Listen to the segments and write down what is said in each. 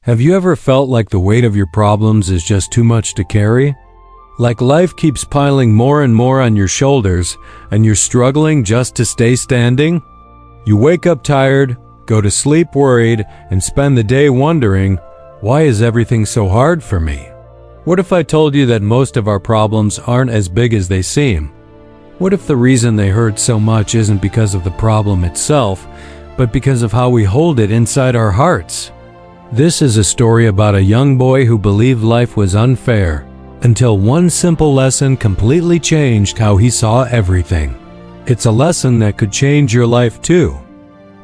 Have you ever felt like the weight of your problems is just too much to carry? Like life keeps piling more and more on your shoulders, and you're struggling just to stay standing? You wake up tired, go to sleep worried, and spend the day wondering, why is everything so hard for me? What if I told you that most of our problems aren't as big as they seem? What if the reason they hurt so much isn't because of the problem itself, but because of how we hold it inside our hearts? This is a story about a young boy who believed life was unfair, until one simple lesson completely changed how he saw everything. It's a lesson that could change your life too.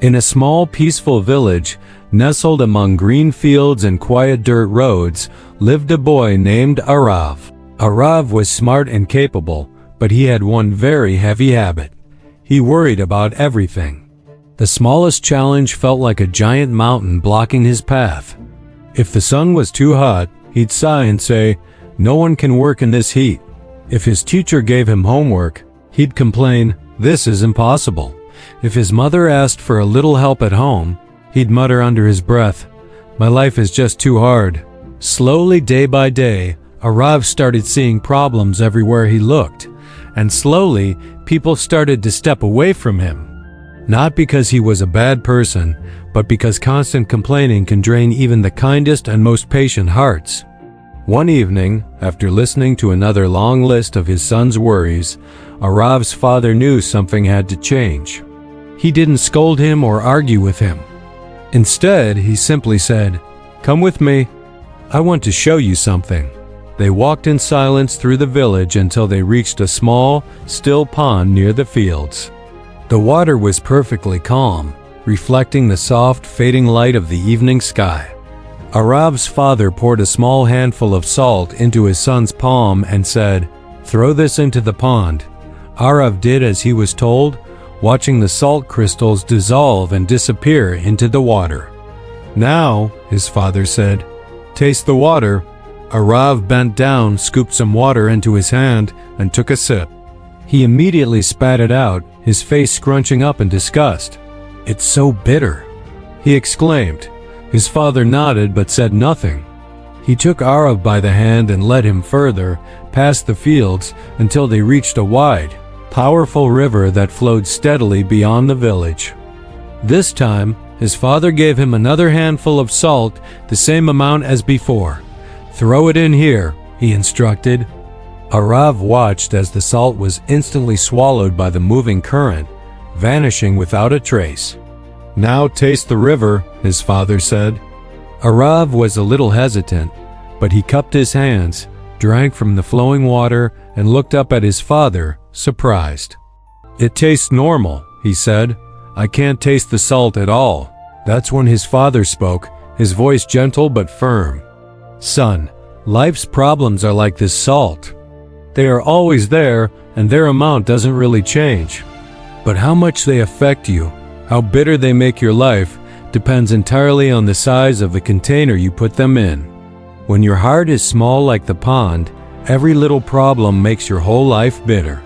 In a small, peaceful village, nestled among green fields and quiet dirt roads, lived a boy named Arav. Arav was smart and capable, but he had one very heavy habit. He worried about everything. The smallest challenge felt like a giant mountain blocking his path. If the sun was too hot, he'd sigh and say, "No one can work in this heat." If his teacher gave him homework, he'd complain, "This is impossible." If his mother asked for a little help at home, he'd mutter under his breath, "My life is just too hard." Slowly, day by day, Arav started seeing problems everywhere he looked, and slowly, people started to step away from him. Not because he was a bad person, but because constant complaining can drain even the kindest and most patient hearts. One evening, after listening to another long list of his son's worries, Arav's father knew something had to change. He didn't scold him or argue with him. Instead, he simply said, "Come with me. I want to show you something." They walked in silence through the village until they reached a small, still pond near the fields. The water was perfectly calm, reflecting the soft, fading light of the evening sky. Arav's father poured a small handful of salt into his son's palm and said, "Throw this into the pond." Arav did as he was told, watching the salt crystals dissolve and disappear into the water. "Now," his father said, "taste the water." Arav bent down, scooped some water into his hand, and took a sip. He immediately spat it out, his face scrunching up in disgust. "It's so bitter," he exclaimed. His father nodded but said nothing. He took Arav by the hand and led him further, past the fields, until they reached a wide, powerful river that flowed steadily beyond the village. This time, his father gave him another handful of salt, the same amount as before. "Throw it in here," he instructed. Arav watched as the salt was instantly swallowed by the moving current, vanishing without a trace. "Now taste the river," his father said. Arav was a little hesitant, but he cupped his hands, drank from the flowing water, and looked up at his father, surprised. "It tastes normal," he said. "I can't taste the salt at all." That's when his father spoke, his voice gentle but firm. "Son, life's problems are like this salt. They are always there, and their amount doesn't really change. But how much they affect you, how bitter they make your life, depends entirely on the size of the container you put them in. When your heart is small like the pond, every little problem makes your whole life bitter.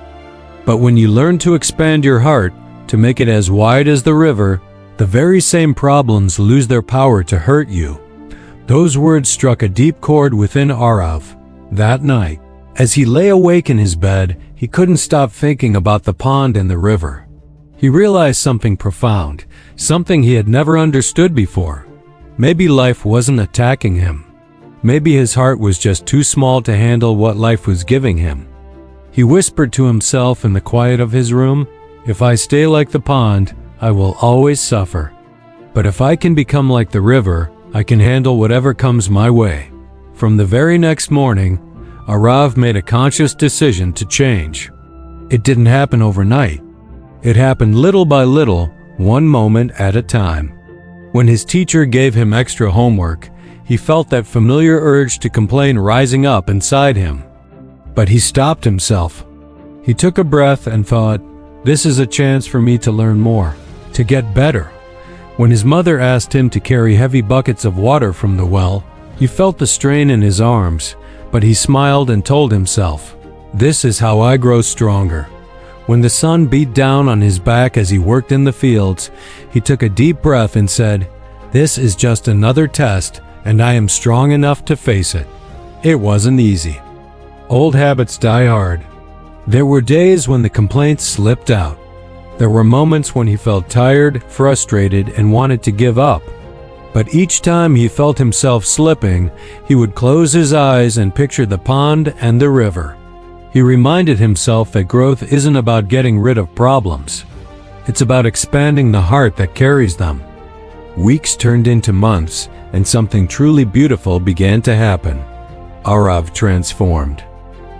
But when you learn to expand your heart, to make it as wide as the river, the very same problems lose their power to hurt you." Those words struck a deep chord within Arav. That night, as he lay awake in his bed, he couldn't stop thinking about the pond and the river. He realized something profound, something he had never understood before. Maybe life wasn't attacking him. Maybe his heart was just too small to handle what life was giving him. He whispered to himself in the quiet of his room, "If I stay like the pond, I will always suffer. But if I can become like the river, I can handle whatever comes my way." From the very next morning, Arav made a conscious decision to change. It didn't happen overnight. It happened little by little, one moment at a time. When his teacher gave him extra homework, he felt that familiar urge to complain rising up inside him. But he stopped himself. He took a breath and thought, "This is a chance for me to learn more, to get better." When his mother asked him to carry heavy buckets of water from the well, he felt the strain in his arms, but he smiled and told himself, "This is how I grow stronger." When the sun beat down on his back as he worked in the fields, he took a deep breath and said, "This is just another test, and I am strong enough to face it. It wasn't easy. Old habits die hard. There were days when the complaints slipped out. There were moments when he felt tired, frustrated, and wanted to give up. But each time he felt himself slipping, he would close his eyes and picture the pond and the river. He reminded himself that growth isn't about getting rid of problems. It's about expanding the heart that carries them. Weeks turned into months, and something truly beautiful began to happen. Arav transformed.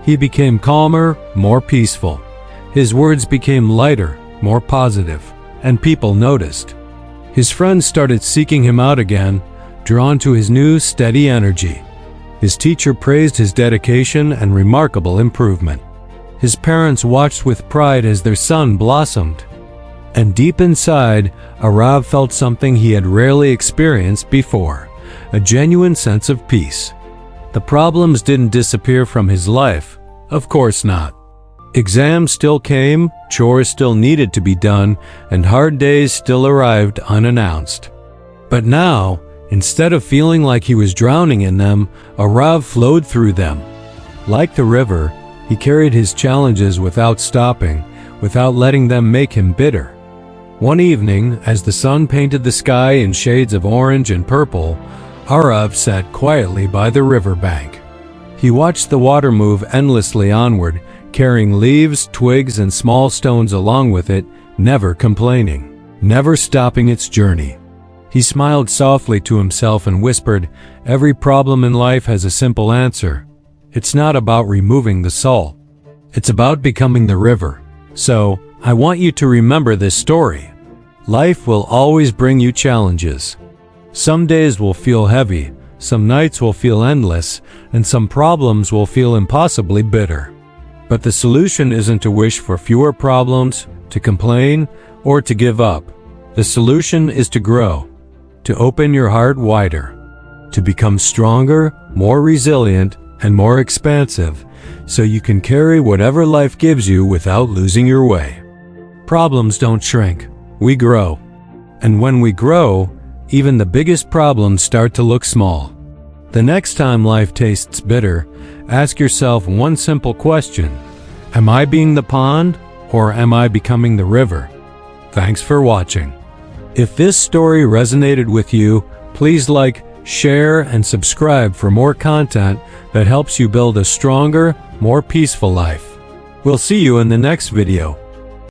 He became calmer, more peaceful. His words became lighter, more positive, and people noticed. His friends started seeking him out again, drawn to his new, steady energy. His teacher praised his dedication and remarkable improvement. His parents watched with pride as their son blossomed. And deep inside, Arav felt something he had rarely experienced before, a genuine sense of peace. The problems didn't disappear from his life. Of course not. Exams still came, chores still needed to be done, and hard days still arrived unannounced. But now, instead of feeling like he was drowning in them, Arav flowed through them. Like the river, he carried his challenges without stopping, without letting them make him bitter. One evening, as the sun painted the sky in shades of orange and purple, Arav sat quietly by the riverbank. He watched the water move endlessly onward, carrying leaves, twigs, and small stones along with it, never complaining, never stopping its journey. He smiled softly to himself and whispered, "Every problem in life has a simple answer. It's not about removing the salt. It's about becoming the river." So, I want you to remember this story. Life will always bring you challenges. Some days will feel heavy, some nights will feel endless, and some problems will feel impossibly bitter. But the solution isn't to wish for fewer problems, to complain, or to give up. The solution is to grow, to open your heart wider, to become stronger, more resilient, and more expansive, so you can carry whatever life gives you without losing your way. Problems don't shrink, we grow. And when we grow, even the biggest problems start to look small. The next time life tastes bitter, ask yourself one simple question: am I being the pond, or am I becoming the river? Thanks for watching. If this story resonated with you, please like, share, and subscribe for more content that helps you build a stronger, more peaceful life. We'll see you in the next video.